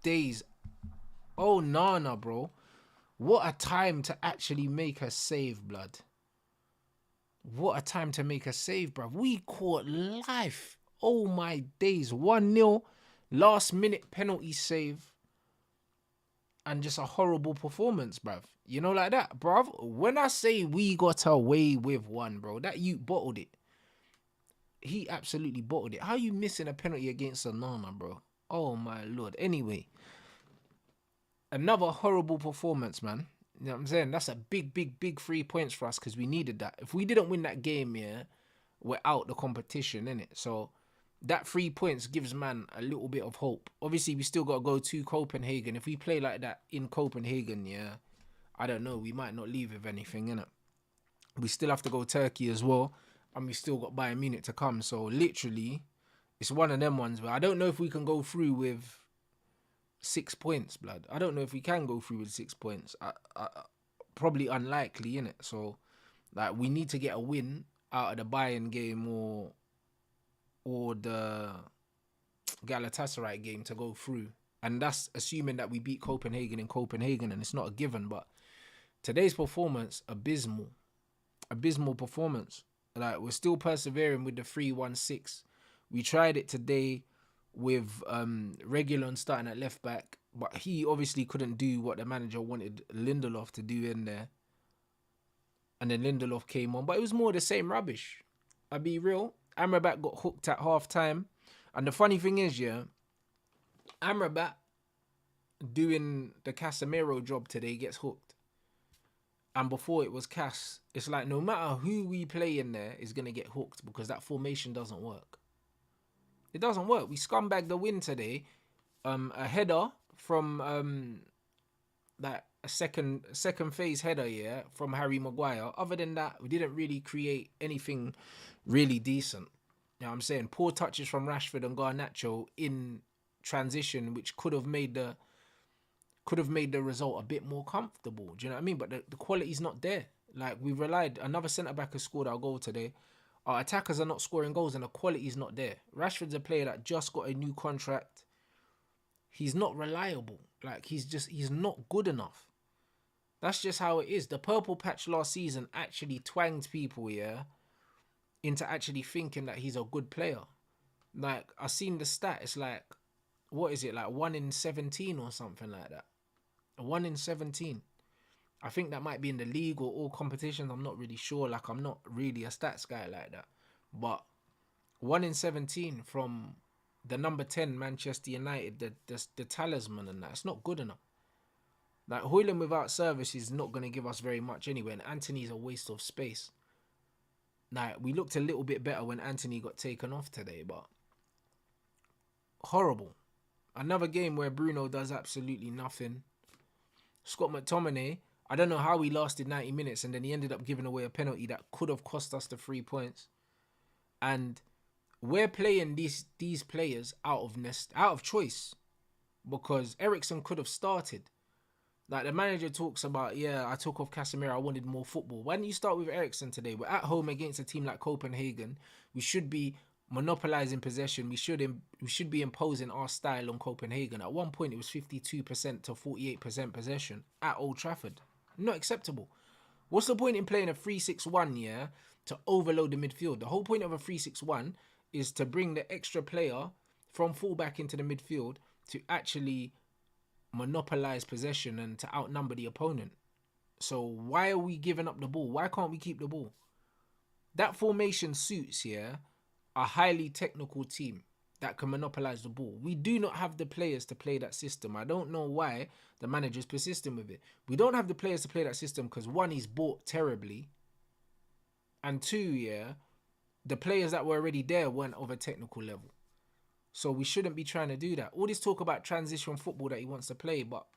days. Oh, Nana, bro. What a time to actually make a save, blood. What a time to make a save, bruv. We caught life. Oh, my days. 1-0. Last minute penalty save. And just a horrible performance, bruv. You know, like that, bruv. When I say we got away with one, bro, that you bottled it. He absolutely bottled it. How are you missing a penalty against Onana, bro? Oh, my Lord. Anyway, another horrible performance, man. You know what I'm saying? That's a big, big, big 3 points for us because we needed that. If we didn't win that game, yeah, we're out the competition, innit? So that 3 points gives man a little bit of hope. Obviously, we still got to go to Copenhagen. If we play like that in Copenhagen, yeah, I don't know. We might not leave with anything, innit? We still have to go Turkey as well. And we still got Bayern Munich to come. So literally, it's one of them ones where I don't know if we can go through with 6 points, blood. I don't know if we can go through with 6 points. Probably unlikely, innit? So, like, we need to get a win out of the Bayern game or the Galatasaray game to go through. And that's assuming that we beat Copenhagen in Copenhagen, and it's not a given. But today's performance, abysmal. Abysmal performance. Like, we're still persevering with the 3-1-6. We tried it today with Reguilon starting at left back, but he obviously couldn't do what the manager wanted Lindelof to do in there. And then Lindelof came on, but it was more the same rubbish. I'll be real. Amrabat got hooked at half time. And the funny thing is, yeah, Amrabat doing the Casemiro job today gets hooked. And before it was Cass, it's like no matter who we play in there is going to get hooked because that formation doesn't work. It doesn't work. We scumbagged the win today. A header from that a second phase header, yeah, from Harry Maguire. Other than that, we didn't really create anything really decent. You know what I'm saying? Poor touches from Rashford and Garnacho in transition, which could have made the result a bit more comfortable. Do you know what I mean? But the quality's not there. Like, we relied, another centre-back has scored our goal today. Our attackers are not scoring goals and the quality's not there. Rashford's a player that just got a new contract. He's not reliable. Like, he's not good enough. That's just how it is. The purple patch last season actually twanged people, yeah, into actually thinking that he's a good player. Like, I seen the stat. It's like, what is it? Like 1 in 17 or something like that. 1 in 17. I think that might be in the league or all competitions. I'm not really sure. Like, I'm not really a stats guy like that. But 1 in 17 from the number 10 Manchester United, the talisman and that. It's not good enough. Like, Højlund without service is not going to give us very much anyway. And Anthony's a waste of space. Like, we looked a little bit better when Anthony got taken off today, but horrible. Another game where Bruno does absolutely nothing. Scott McTominay, I don't know how he lasted 90 minutes and then he ended up giving away a penalty that could have cost us the 3 points. And we're playing these players out of choice because Eriksen could have started. Like, the manager talks about, yeah, I took off Casemiro, I wanted more football. Why don't you start with Eriksen today? We're at home against a team like Copenhagen. We should be monopolising possession. We should be imposing our style on Copenhagen. At one point, it was 52% to 48% possession at Old Trafford. Not acceptable. What's the point in playing a 3-6-1, yeah, to overload the midfield? The whole point of a 3-6-1 is to bring the extra player from fullback into the midfield to actually monopolize possession and to outnumber the opponent. So why are we giving up the ball? Why can't we keep the ball? That formation suits, yeah, a highly technical team that can monopolize the ball. We do not have the players to play that system. I don't know why the manager's persisting with it. We don't have the players to play that system because one, he's bought terribly, and two, yeah, the players that were already there weren't of a technical level. So we shouldn't be trying to do that. All this talk about transition football that he wants to play, but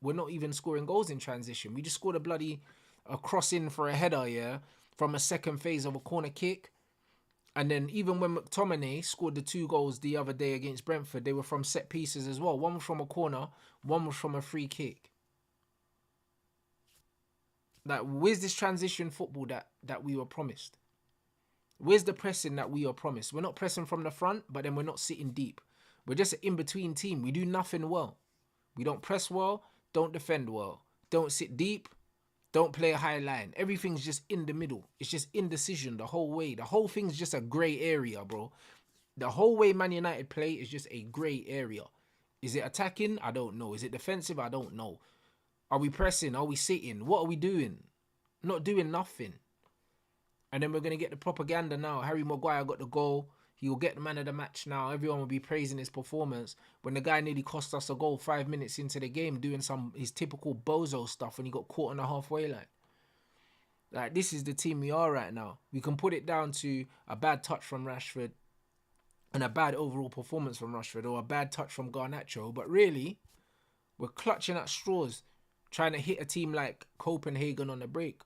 we're not even scoring goals in transition. We just scored a cross in for a header, yeah, from a second phase of a corner kick. And then even when McTominay scored the 2 goals the other day against Brentford, they were from set pieces as well. One was from a corner, one was from a free kick. Like, where's this transition football that we were promised? Where's the pressing that we are promised? We're not pressing from the front, but then we're not sitting deep. We're just an in-between team. We do nothing well. We don't press well, don't defend well, don't sit deep, don't play a high line. Everything's just in the middle. It's just indecision the whole way. The whole thing's just a grey area, bro. The whole way Man United play is just a grey area. Is it attacking? I don't know. Is it defensive? I don't know. Are we pressing? Are we sitting? What are we doing? Not doing nothing. And then we're going to get the propaganda now. Harry Maguire got the goal. He will get the man of the match now. Everyone will be praising his performance. When the guy nearly cost us a goal 5 minutes into the game doing his typical bozo stuff when he got caught on the halfway line. Like, this is the team we are right now. We can put it down to a bad touch from Rashford and a bad overall performance from Rashford or a bad touch from Garnacho. But really, we're clutching at straws trying to hit a team like Copenhagen on the break.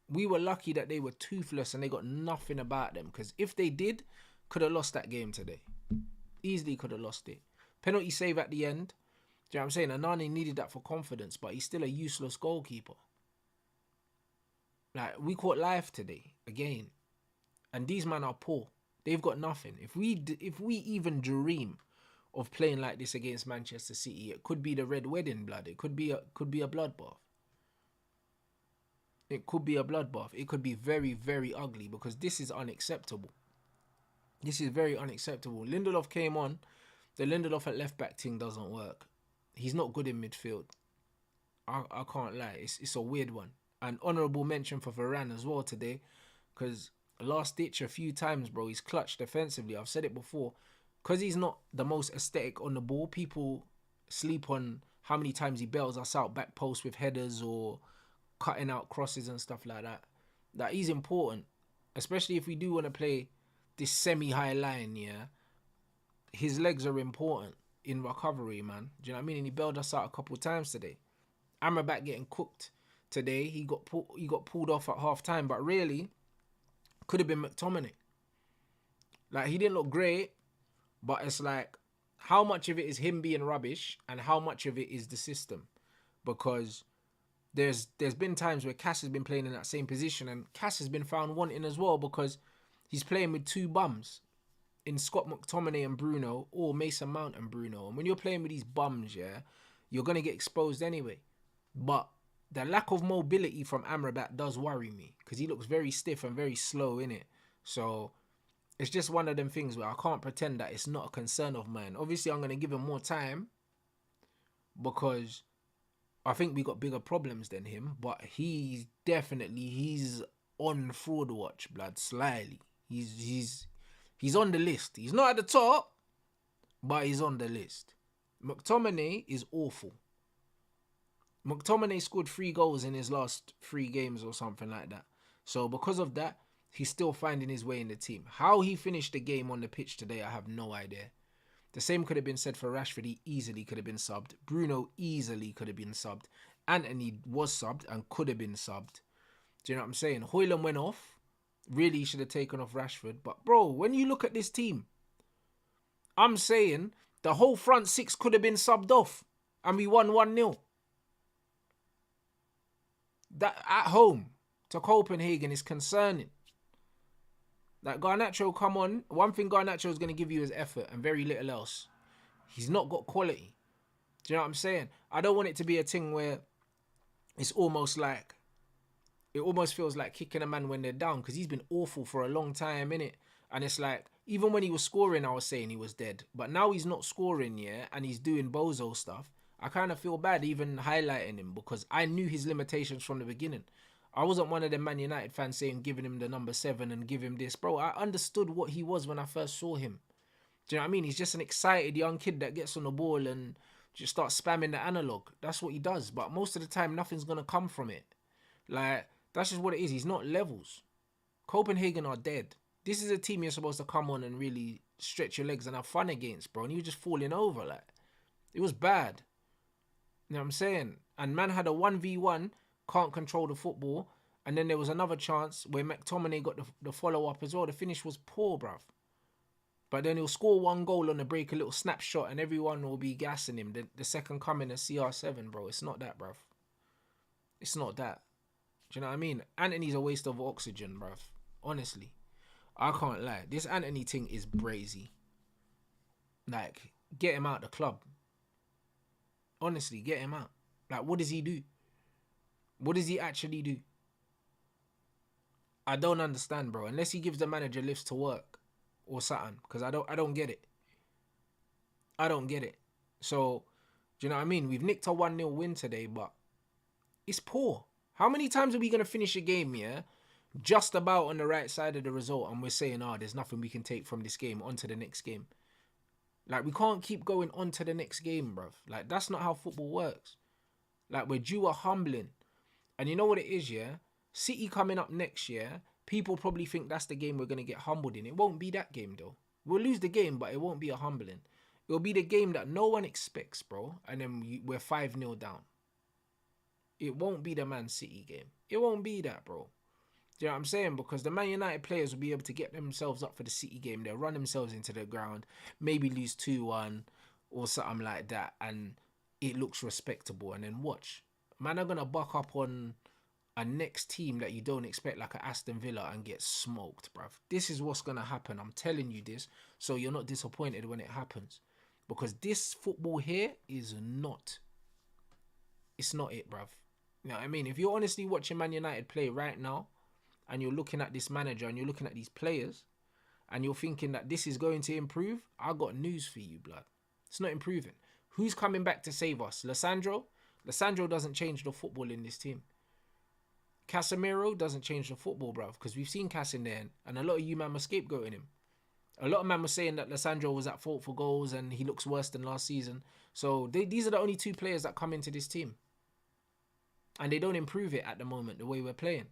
We were lucky that they were toothless and they got nothing about them. Because if they did, could have lost that game today. Easily could have lost it. Penalty save at the end. Do you know what I'm saying? Anani needed that for confidence, but he's still a useless goalkeeper. Like, we caught life today, again. And these men are poor. They've got nothing. If we even dream of playing like this against Manchester City, it could be the Red Wedding, blood. It could be a bloodbath. It could be a bloodbath. It could be very, very ugly because this is unacceptable. This is very unacceptable. Lindelof came on. The Lindelof at left-back thing doesn't work. He's not good in midfield. I can't lie. It's a weird one. And honourable mention for Varane as well today. Because last ditch a few times, bro. He's clutched defensively. I've said it before. Because he's not the most aesthetic on the ball, people sleep on how many times he bails us out back post with headers or cutting out crosses and stuff like that. That he's important. Especially if we do want to play this semi-high line, yeah. His legs are important in recovery, man. Do you know what I mean? And he bailed us out a couple of times today. Amrabat getting cooked today. He got pulled off at half time, but really could have been McTominay. Like, he didn't look great, but it's like, how much of it is him being rubbish and how much of it is the system? Because there's been times where Cass has been playing in that same position and Cass has been found wanting as well because he's playing with two bums in Scott McTominay and Bruno or Mason Mount and Bruno. And when you're playing with these bums, yeah, you're going to get exposed anyway. But the lack of mobility from Amrabat does worry me because he looks very stiff and very slow in it. So it's just one of them things where I can't pretend that it's not a concern of mine. Obviously, I'm going to give him more time because I think we got bigger problems than him. But he's on fraud watch, blood, slyly. He's on the list. He's not at the top, but he's on the list. McTominay is awful. McTominay scored 3 goals in his last 3 games or something like that. So because of that, he's still finding his way in the team. How he finished the game on the pitch today, I have no idea. The same could have been said for Rashford. He easily could have been subbed. Bruno easily could have been subbed. Anthony was subbed and could have been subbed. Do you know what I'm saying? Højlund went off. Really, he should have taken off Rashford. But, bro, when you look at this team, I'm saying the whole front 6 could have been subbed off. And we won 1-0. That at home to Copenhagen is concerning. Like, Garnacho, come on. One thing Garnacho is going to give you is effort and very little else. He's not got quality. Do you know what I'm saying? I don't want it to be a thing where it's almost like, it almost feels like kicking a man when they're down because he's been awful for a long time, innit? And it's like, even when he was scoring, I was saying he was dead. But now he's not scoring, yeah, and he's doing bozo stuff. I kind of feel bad even highlighting him because I knew his limitations from the beginning. I wasn't one of them Man United fans saying giving him the number 7 and give him this. Bro, I understood what he was when I first saw him. Do you know what I mean? He's just an excited young kid that gets on the ball and just starts spamming the analog. That's what he does. But most of the time, nothing's going to come from it. Like, that's just what it is. He's not levels. Copenhagen are dead. This is a team you're supposed to come on and really stretch your legs and have fun against, bro. And he was just falling over. Like, it was bad. You know what I'm saying? And man had a 1v1, can't control the football. And then there was another chance where McTominay got the follow-up as well. The finish was poor, bruv. But then he'll score 1 goal on the break, a little snapshot, and everyone will be gassing him. The second coming of CR7, bro. It's not that, bruv. It's not that. Do you know what I mean? Anthony's a waste of oxygen, bruv. Honestly. I can't lie. This Anthony thing is brazy. Like, get him out the club. Honestly, get him out. Like, what does he do? What does he actually do? I don't understand, bro. Unless he gives the manager lifts to work or something, because I don't get it. I don't get it. So, do you know what I mean? We've nicked a 1-0 win today, but it's poor. How many times are we going to finish a game, yeah, just about on the right side of the result, and we're saying, oh, there's nothing we can take from this game, on to the next game? Like, we can't keep going on to the next game, bruv. Like, that's not how football works. Like, we're due a humbling. And you know what it is, yeah? City coming up next year, people probably think that's the game we're going to get humbled in. It won't be that game, though. We'll lose the game, but it won't be a humbling. It'll be the game that no one expects, bro. And then we're 5-0 down. It won't be the Man City game. It won't be that, bro. Do you know what I'm saying? Because the Man United players will be able to get themselves up for the City game. They'll run themselves into the ground, maybe lose 2-1 or something like that, and it looks respectable. And then watch. Man are going to buck up on a next team that you don't expect, like a Aston Villa, and get smoked, bruv. This is what's going to happen. I'm telling you this, so you're not disappointed when it happens. Because this football here is not. It's not it, bruv. You know what I mean? If you're honestly watching Man United play right now, and you're looking at this manager and you're looking at these players and you're thinking that this is going to improve, I got news for you, blood. It's not improving. Who's coming back to save us? Lissandro? Lissandro doesn't change the football in this team. Casemiro doesn't change the football, bruv, because we've seen Cas in there and a lot of you man were scapegoating him. A lot of man were saying that Lissandro was at fault for goals and he looks worse than last season. So these are the only two players that come into this team. And they don't improve it at the moment, the way we're playing.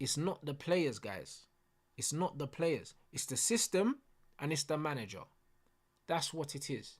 It's not the players, guys. It's not the players. It's the system and it's the manager. That's what it is.